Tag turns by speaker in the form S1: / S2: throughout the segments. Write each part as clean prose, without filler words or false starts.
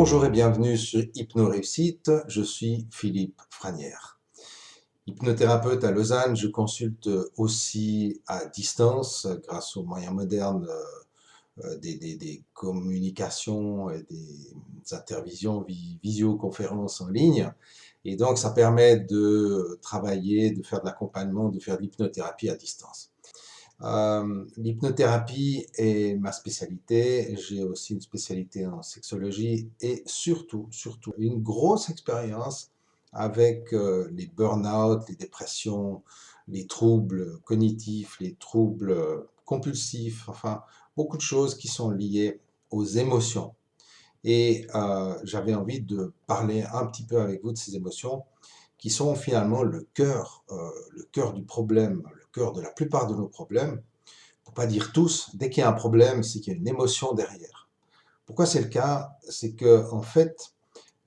S1: Bonjour et bienvenue sur Hypno-Réussite, je suis Philippe Franière. Hypnothérapeute à Lausanne, je consulte aussi à distance grâce aux moyens modernes des communications et des intervisions, visioconférences en ligne. Et donc ça permet de travailler, de faire de l'accompagnement, de faire de l'hypnothérapie à distance. L'hypnothérapie est ma spécialité, j'ai aussi une spécialité en sexologie et surtout une grosse expérience avec les burn-out, les dépressions, les troubles cognitifs, les troubles compulsifs, enfin beaucoup de choses qui sont liées aux émotions. Et j'avais envie de parler un petit peu avec vous de ces émotions qui sont finalement le cœur du problème, le cœur de la plupart de nos problèmes. Pour pas dire tous, dès qu'il y a un problème, c'est qu'il y a une émotion derrière. Pourquoi c'est le cas? C'est que, en fait,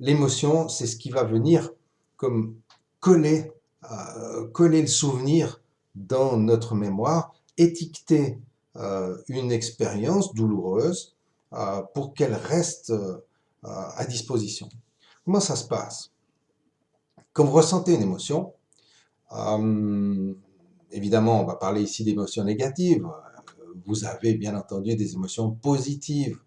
S1: l'émotion, c'est ce qui va venir comme coller, coller le souvenir dans notre mémoire, étiqueter une expérience douloureuse pour qu'elle reste à disposition. Comment ça se passe? Quand vous ressentez une émotion, euh, évidemment, on va parler ici d'émotions négatives. Vous avez bien entendu des émotions positives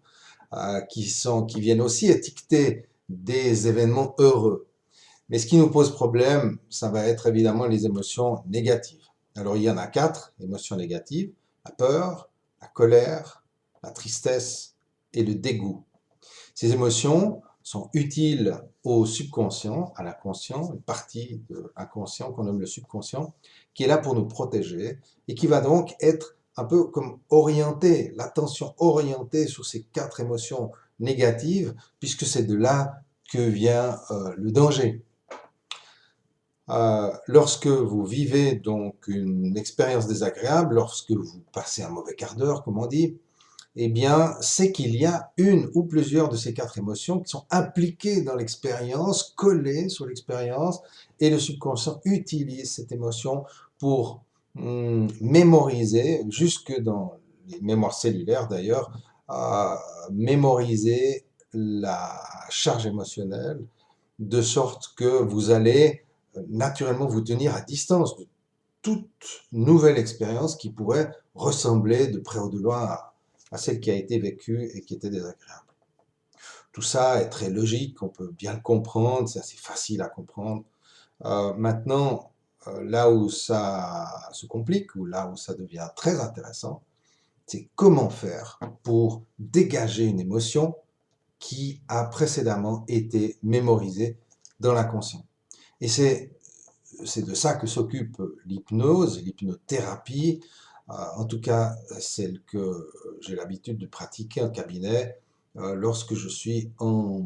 S1: qui viennent aussi étiqueter des événements heureux. Mais ce qui nous pose problème, ça va être évidemment les émotions négatives. Alors il y en a 4 émotions négatives: la peur, la colère, la tristesse et le dégoût. Ces émotions sont utiles au subconscient, à l'inconscient, une partie de l'inconscient qu'on nomme le subconscient, qui est là pour nous protéger et qui va donc être un peu comme orienter, l'attention orientée sur ces 4 émotions négatives, puisque c'est de là que vient le danger. Lorsque vous vivez donc une expérience désagréable, lorsque vous passez un mauvais quart d'heure, comme on dit, eh bien, c'est qu'il y a une ou plusieurs de ces 4 émotions qui sont impliquées dans l'expérience, collées sur l'expérience, et le subconscient utilise cette émotion pour mémoriser, jusque dans les mémoires cellulaires d'ailleurs, mémoriser la charge émotionnelle, de sorte que vous allez naturellement vous tenir à distance de toute nouvelle expérience qui pourrait ressembler de près ou de loin à celle qui a été vécue et qui était désagréable. Tout ça est très logique, on peut bien le comprendre, c'est assez facile à comprendre. Maintenant, là où ça se complique, ou là où ça devient très intéressant, c'est comment faire pour dégager une émotion qui a précédemment été mémorisée dans l'inconscient. Et c'est de ça que s'occupe l'hypnose, l'hypnothérapie, en tout cas celle que j'ai l'habitude de pratiquer en cabinet lorsque je suis en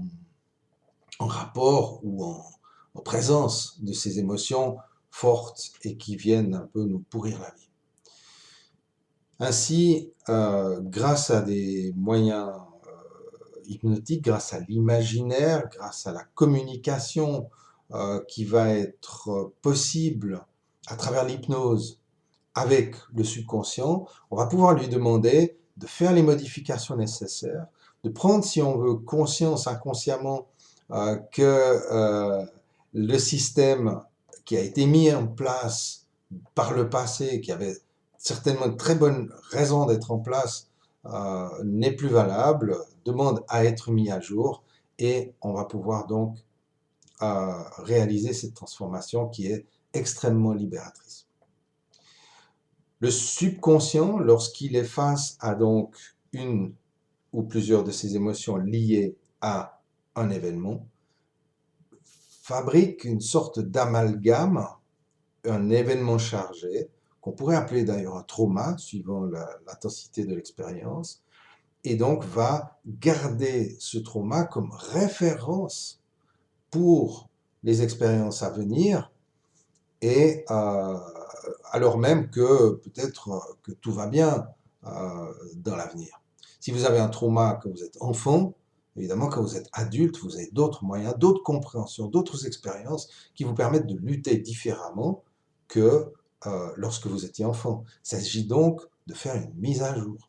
S1: rapport ou en présence de ces émotions fortes et qui viennent un peu nous pourrir la vie. Ainsi, grâce à des moyens hypnotiques, grâce à l'imaginaire, grâce à la communication qui va être possible à travers l'hypnose avec le subconscient, on va pouvoir lui demander de faire les modifications nécessaires, de prendre, si on veut, conscience inconsciemment que le système qui a été mis en place par le passé, qui avait certainement de très bonnes raisons d'être en place, n'est plus valable, demande à être mis à jour, et on va pouvoir donc réaliser cette transformation qui est extrêmement libératrice. Le subconscient, lorsqu'il est face à donc une ou plusieurs de ces émotions liées à un événement, fabrique une sorte d'amalgame, un événement chargé, qu'on pourrait appeler d'ailleurs un trauma, suivant l'intensité de l'expérience, et donc va garder ce trauma comme référence pour les expériences à venir, et alors même que peut-être que tout va bien dans l'avenir. Si vous avez un trauma quand vous êtes enfant, évidemment quand vous êtes adulte, vous avez d'autres moyens, d'autres compréhensions, d'autres expériences qui vous permettent de lutter différemment que lorsque vous étiez enfant. Il s'agit donc de faire une mise à jour.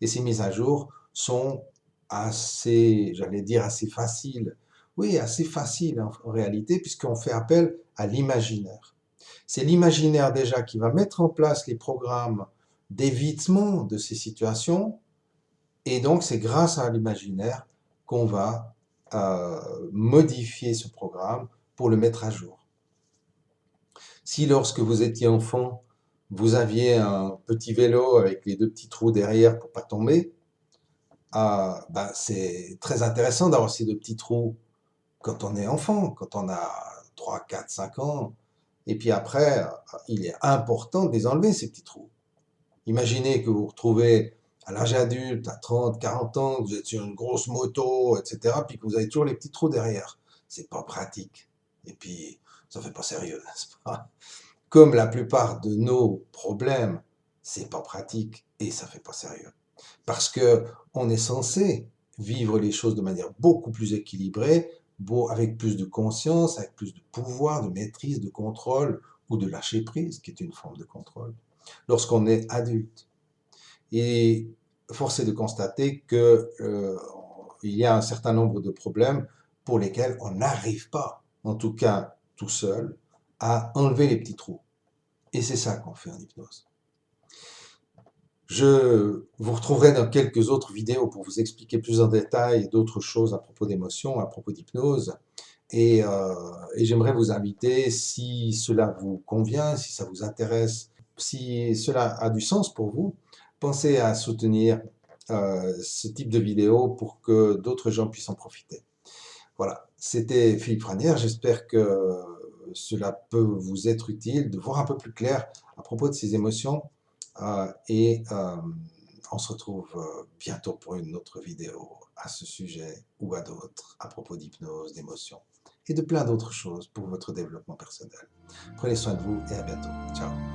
S1: Et ces mises à jour sont assez, j'allais dire assez facile. Oui, assez facile en réalité, puisqu'on fait appel à l'imaginaire. C'est l'imaginaire déjà qui va mettre en place les programmes d'évitement de ces situations, et donc c'est grâce à l'imaginaire qu'on va modifier ce programme pour le mettre à jour. Si lorsque vous étiez enfant, vous aviez un petit vélo avec les deux petits trous derrière pour pas tomber, ben c'est très intéressant d'avoir ces deux petits trous quand on est enfant, quand on a 3, 4, 5 ans. Et puis après, il est important de les enlever, ces petits trous. Imaginez que vous vous retrouvez à l'âge adulte, à 30, 40 ans, que vous êtes sur une grosse moto, etc., puis que vous avez toujours les petits trous derrière. C'est pas pratique. Et puis, ça fait pas sérieux, n'est-ce pas? Comme la plupart de nos problèmes, c'est pas pratique et ça fait pas sérieux. Parce que on est censé vivre les choses de manière beaucoup plus équilibrée, avec plus de conscience, avec plus de pouvoir, de maîtrise, de contrôle ou de lâcher prise, qui est une forme de contrôle, lorsqu'on est adulte. Et force est de constater que il y a un certain nombre de problèmes pour lesquels on n'arrive pas, en tout cas tout seul, à enlever les petits trous. Et c'est ça qu'on fait en hypnose. Je vous retrouverai dans quelques autres vidéos pour vous expliquer plus en détail d'autres choses à propos d'émotions, à propos d'hypnose. Et j'aimerais vous inviter, si cela vous convient, si ça vous intéresse, si cela a du sens pour vous, pensez à soutenir ce type de vidéo pour que d'autres gens puissent en profiter. Voilà, c'était Philippe Franière. J'espère que cela peut vous être utile de voir un peu plus clair à propos de ces émotions. Et on se retrouve bientôt pour une autre vidéo à ce sujet ou à d'autres à propos d'hypnose, d'émotions et de plein d'autres choses pour votre développement personnel. Prenez soin de vous et à bientôt. Ciao.